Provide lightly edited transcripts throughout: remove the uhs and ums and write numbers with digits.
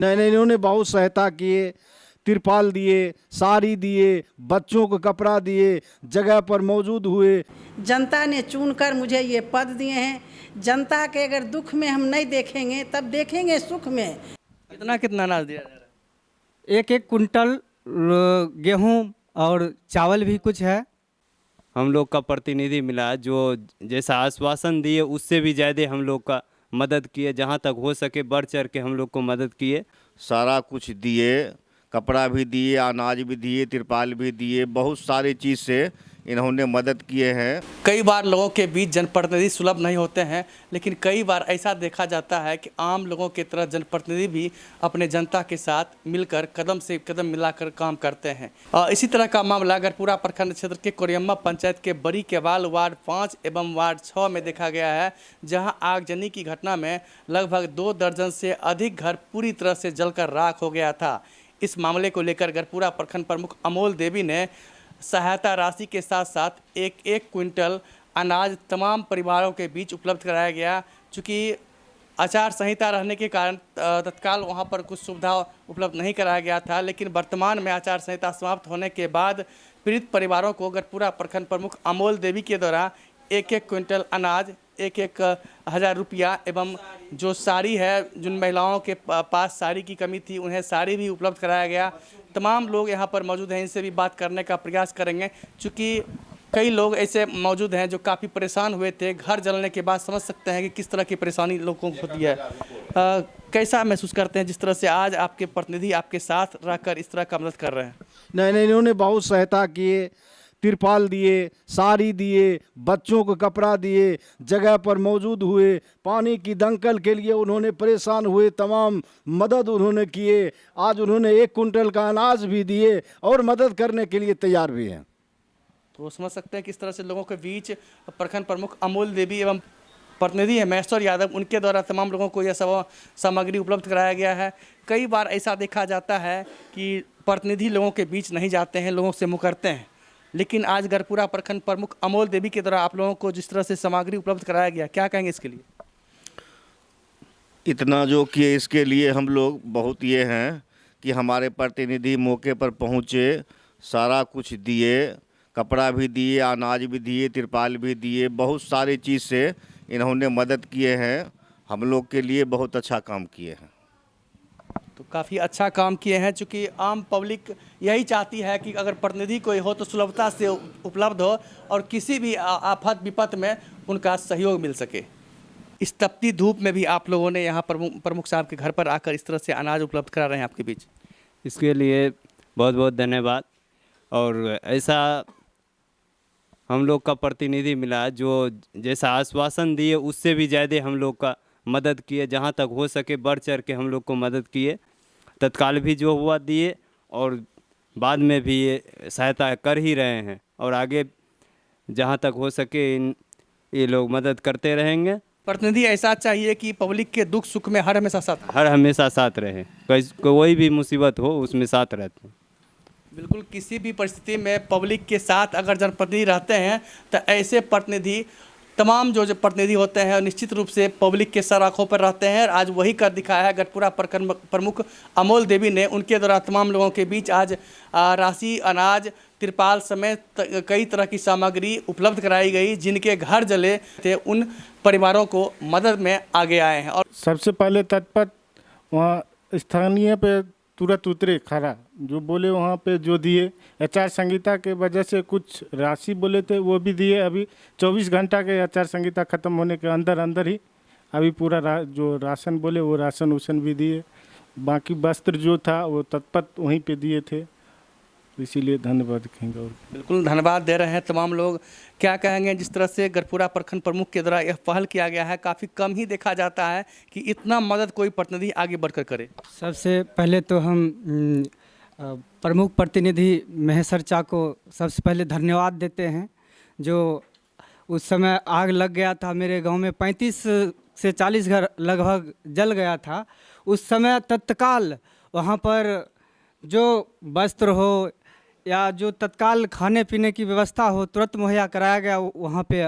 नहीं नहीं, इन्होंने बहुत सहायता किए, तिरपाल दिए, साड़ी दिए, बच्चों को कपड़ा दिए, जगह पर मौजूद हुए। जनता ने चुनकर मुझे ये पद दिए हैं। जनता के अगर दुख में हम नहीं देखेंगे तब देखेंगे सुख में। कितना कितना अनाज दिया जा रहा है? एक एक कुंटल गेहूं और चावल भी कुछ है। हम लोग का प्रतिनिधि मिला जो जैसा आश्वासन दिए उससे भी ज़्यादा हम लोग का मदद किए, जहाँ तक हो सके बढ़ चढ़ के हम लोग को मदद किए। सारा कुछ दिए, कपड़ा भी दिए, अनाज भी दिए, तिरपाल भी दिए, बहुत सारी चीज़ से इन्होंने मदद किए हैं। कई बार लोगों के बीच जनप्रतिनिधि सुलभ नहीं होते हैं, लेकिन कई बार ऐसा देखा जाता है कि आम लोगों की तरह जनप्रतिनिधि भी अपने जनता के साथ मिलकर कदम से कदम मिलाकर काम करते हैं। इसी तरह का मामला गढ़पुरा प्रखंड क्षेत्र के कोरियम्मा पंचायत के बड़ी केवाल वार्ड 5 एवं वार्ड 6 में देखा गया है, जहां आगजनी की घटना में लगभग 2 दर्जन से अधिक घर पूरी तरह से जलकर राख हो गया था। इस मामले को लेकर गढ़पुरा प्रखंड प्रमुख अमोल देवी ने सहायता राशि के साथ साथ एक एक क्विंटल अनाज तमाम परिवारों के बीच उपलब्ध कराया गया। चूँकि आचार संहिता रहने के कारण तत्काल वहां पर कुछ सुविधा उपलब्ध नहीं कराया गया था, लेकिन वर्तमान में आचार संहिता समाप्त होने के बाद पीड़ित परिवारों को गढ़पुरा प्रखंड प्रमुख अमोल देवी के द्वारा एक एक क्विंटल अनाज, एक एक 1000 रुपया एवं जो साड़ी है, जिन महिलाओं के पास साड़ी की कमी थी उन्हें साड़ी भी उपलब्ध कराया गया। तमाम लोग यहाँ पर मौजूद हैं, इनसे भी बात करने का प्रयास करेंगे, क्योंकि कई लोग ऐसे मौजूद हैं जो काफ़ी परेशान हुए थे। घर जलने के बाद समझ सकते हैं कि किस तरह की परेशानी लोगों को होती है। कैसा महसूस करते हैं जिस तरह से आज आपके प्रतिनिधि आपके साथ रहकर इस तरह का मदद कर रहे हैं? नहीं नहीं, इन्होंने बहुत सहायता किए, तिरपाल दिए, साड़ी दिए, बच्चों को कपड़ा दिए, जगह पर मौजूद हुए, पानी की दंकल के लिए उन्होंने परेशान हुए, तमाम मदद उन्होंने किए। आज उन्होंने 1 कुंटल का अनाज भी दिए और मदद करने के लिए तैयार भी हैं। तो समझ सकते हैं किस तरह से लोगों के बीच प्रखंड प्रमुख अमोल देवी एवं प्रतिनिधि है महेश्वर यादव, उनके द्वारा तमाम लोगों को यह सब सामग्री उपलब्ध कराया गया है। कई बार ऐसा देखा जाता है कि प्रतिनिधि लोगों के बीच नहीं जाते हैं, लोगों से मुकरते हैं, लेकिन आज गढ़पुरा प्रखंड प्रमुख अमोल देवी के द्वारा आप लोगों को जिस तरह से सामग्री उपलब्ध कराया गया, क्या कहेंगे इसके लिए? इतना जो किए इसके लिए हम लोग बहुत ये हैं कि हमारे प्रतिनिधि मौके पर पहुँचे, सारा कुछ दिए, कपड़ा भी दिए, अनाज भी दिए, तिरपाल भी दिए, बहुत सारी चीज़ से इन्होंने मदद किए हैं। हम लोग के लिए बहुत अच्छा काम किए हैं। तो काफ़ी अच्छा काम किए हैं, चूँकि आम पब्लिक यही चाहती है कि अगर प्रतिनिधि कोई हो तो सुलभता से उपलब्ध हो और किसी भी आफत विपत में उनका सहयोग मिल सके। इस तपती धूप में भी आप लोगों ने यहाँ प्रमुख साहब के घर पर आकर इस तरह से अनाज उपलब्ध करा रहे हैं आपके बीच, इसके लिए बहुत बहुत धन्यवाद। और ऐसा हम लोग का प्रतिनिधि मिला जो जैसा आश्वासन दिए उससे भी ज़्यादा हम लोग का मदद किए, जहाँ तक हो सके बढ़ चढ़ के हम लोग को मदद किए। तत्काल भी जो हुआ दिए और बाद में भी ये सहायता कर ही रहे हैं और आगे जहाँ तक हो सके ये लोग मदद करते रहेंगे। प्रतिनिधि ऐसा चाहिए कि पब्लिक के दुख सुख में हर हमेशा साथ रहे, कोई भी मुसीबत हो उसमें साथ रहते हैं। बिल्कुल, किसी भी परिस्थिति में पब्लिक के साथ अगर जनप्रतिनिधि रहते हैं तो ऐसे प्रतिनिधि, तमाम जो प्रतिनिधि होते हैं निश्चित रूप से पब्लिक के सर आँखों पर रहते हैं। आज वही कर दिखाया है गढ़पुरा प्रखंड प्रमुख अमोल देवी ने। उनके द्वारा तमाम लोगों के बीच आज राशि, अनाज, तिरपाल समेत कई तरह की सामग्री उपलब्ध कराई गई। जिनके घर जले थे उन परिवारों को मदद में आगे आए हैं। और सबसे पहले तत्पर वहाँ स्थानीय पे तुरंत उतरे खड़ा, जो बोले वहाँ पे जो दिए। आचार संहिता के वजह से कुछ राशि बोले थे वो भी दिए। अभी 24 घंटा के आचार संहिता ख़त्म होने के अंदर ही अभी पूरा जो राशन बोले वो राशन भी दिए। बाकी वस्त्र जो था वो तत्पर वहीं पे दिए थे, इसीलिए धन्यवाद कहेंगे। और बिल्कुल धन्यवाद दे रहे हैं तमाम लोग। क्या कहेंगे जिस तरह से गढ़पुरा प्रखंड प्रमुख के द्वारा यह पहल किया गया है, काफ़ी कम ही देखा जाता है कि इतना मदद कोई प्रतिनिधि आगे बढ़कर करे। सबसे पहले तो हम प्रमुख प्रतिनिधि महेश्वर चा को सबसे पहले धन्यवाद देते हैं, जो उस समय आग लग गया था मेरे गांव में, 35 से 40 घर लगभग जल गया था। उस समय तत्काल वहां पर जो वस्त्र हो या जो तत्काल खाने पीने की व्यवस्था हो तुरंत मुहैया कराया गया वहाँ पे।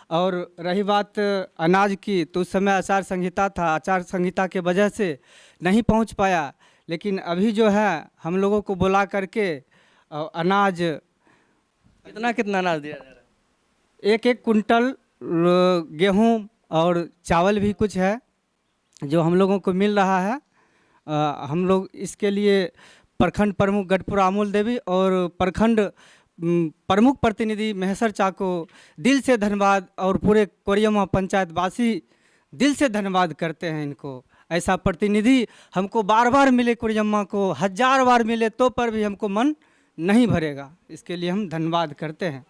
और रही बात अनाज की, तो उस समय आचार संहिता था, आचार संहिता के वजह से नहीं पहुँच पाया, लेकिन अभी जो है हम लोगों को बुला करके अनाज कितना कितना अनाज दिया जा रहा है? एक एक कुंटल गेहूं और चावल भी कुछ है जो हम लोगों को मिल रहा है। हम लोग इसके लिए प्रखंड प्रमुख गढ़पुरा अमोल देवी और प्रखंड प्रमुख प्रतिनिधि महेश्वर चा को दिल से धन्यवाद और पूरे कोरियमा पंचायत वासी दिल से धन्यवाद करते हैं इनको। ऐसा प्रतिनिधि हमको बार बार मिले, कोरियम्मा को 1000 बार मिले तो पर भी हमको मन नहीं भरेगा। इसके लिए हम धन्यवाद करते हैं।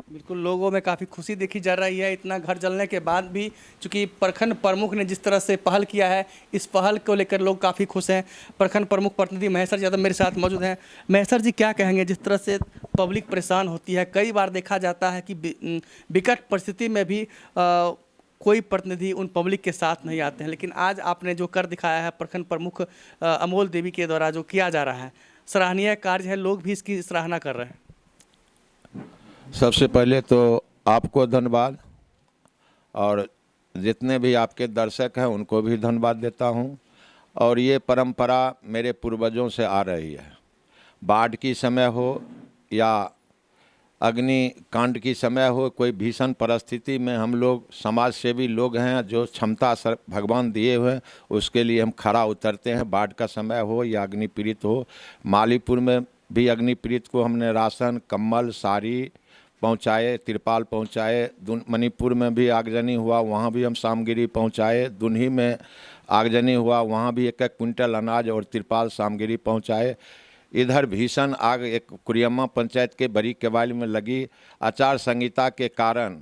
बिल्कुल, लोगों में काफ़ी खुशी देखी जा रही है इतना घर जलने के बाद भी, चूँकि प्रखंड प्रमुख ने जिस तरह से पहल किया है, इस पहल को लेकर लोग काफ़ी खुश हैं। प्रखंड प्रमुख प्रतिनिधि महेश्वर यादव मेरे साथ मौजूद हैं। महेश्वर जी, क्या कहेंगे जिस तरह से पब्लिक परेशान होती है? कई बार देखा जाता है कि विकट परिस्थिति में भी कोई प्रतिनिधि उन पब्लिक के साथ नहीं आते हैं, लेकिन आज आपने जो कर दिखाया है प्रखंड प्रमुख अमोल देवी के द्वारा जो किया जा रहा है, सराहनीय कार्य है, लोग भी इसकी सराहना कर रहे हैं। सबसे पहले तो आपको धन्यवाद और जितने भी आपके दर्शक हैं उनको भी धन्यवाद देता हूं। और ये परंपरा मेरे पूर्वजों से आ रही है। बाढ़ की समय हो या अग्निकांड की समय हो, कोई भीषण परिस्थिति में हम लोग समाज सेवी लोग हैं, जो क्षमता भगवान दिए हुए हैं उसके लिए हम खड़ा उतरते हैं। बाढ़ का समय हो या अग्नि पीड़ित हो, मालीपुर में भी अग्नि पीड़ित को हमने राशन, कंबल, साड़ी पहुंचाए, तिरपाल पहुंचाए। मणिपुर में भी आगजनी हुआ, वहां भी हम सामग्री पहुंचाए। दुन्ही में आगजनी हुआ, वहां भी 1-1 कुंटल अनाज और तिरपाल सामग्री पहुंचाए। इधर भीषण आग एक कोरियम्मा पंचायत के बड़ी केवाल में लगी। आचार संहिता के कारण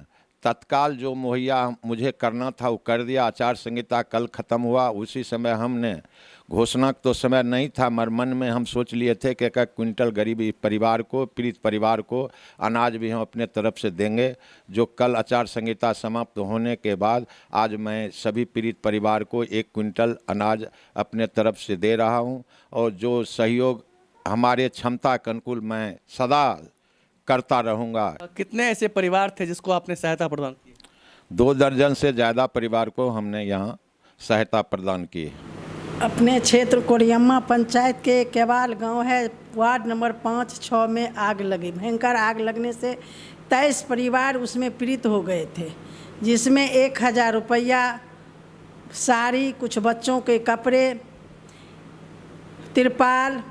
तत्काल जो मुहैया मुझे करना था वो कर दिया। आचार संहिता कल ख़त्म हुआ, उसी समय हमने घोषणा तो समय नहीं था, मगर मन में हम सोच लिए थे कि 1-1 क्विंटल गरीब परिवार को, पीड़ित परिवार को अनाज भी हम अपने तरफ से देंगे। जो कल आचार संहिता समाप्त होने के बाद आज मैं सभी पीड़ित परिवार को 1 क्विंटल अनाज अपने तरफ से दे रहा हूं। और जो सहयोग हमारे क्षमता के अनुकूल मैं सदा करता रहूँगा। कितने ऐसे परिवार थे जिसको आपने सहायता प्रदान की? 2 दर्जन से ज़्यादा परिवार को हमने यहाँ सहायता प्रदान की। अपने क्षेत्र कोरियम्मा पंचायत के केवाल गांव है, वार्ड नंबर 5-6 में आग लगी। भयंकर आग लगने से 23 परिवार उसमें पीड़ित हो गए थे, जिसमें 1000 रुपया, साड़ी, कुछ बच्चों के कपड़े, तिरपाल,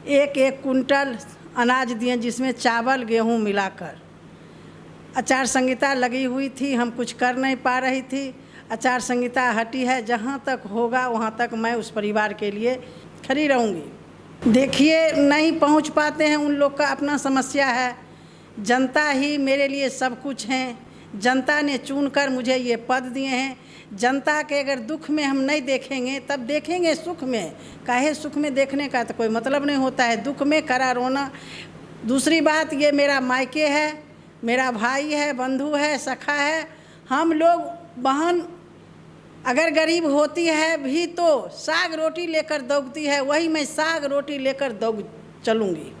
1-1 कुंटल अनाज दिए, जिसमें चावल गेहूं मिलाकर। आचार संहिता लगी हुई थी, हम कुछ कर नहीं पा रही थी। आचार संहिता हटी है, जहां तक होगा वहां तक मैं उस परिवार के लिए खड़ी रहूंगी। देखिए, नहीं पहुंच पाते हैं, उन लोग का अपना समस्या है। जनता ही मेरे लिए सब कुछ है। जनता ने चुनकर मुझे ये पद दिए हैं। जनता के अगर दुख में हम नहीं देखेंगे तब देखेंगे सुख में। काहे सुख में देखने का तो कोई मतलब नहीं होता है, दुख में खड़ा रोना। दूसरी बात, ये मेरा मायके है, मेरा भाई है, बंधु है, सखा है। हम लोग बहन अगर गरीब होती है भी तो साग रोटी लेकर दौड़ती है, वही मैं साग रोटी लेकर दौड़ चलूँगी।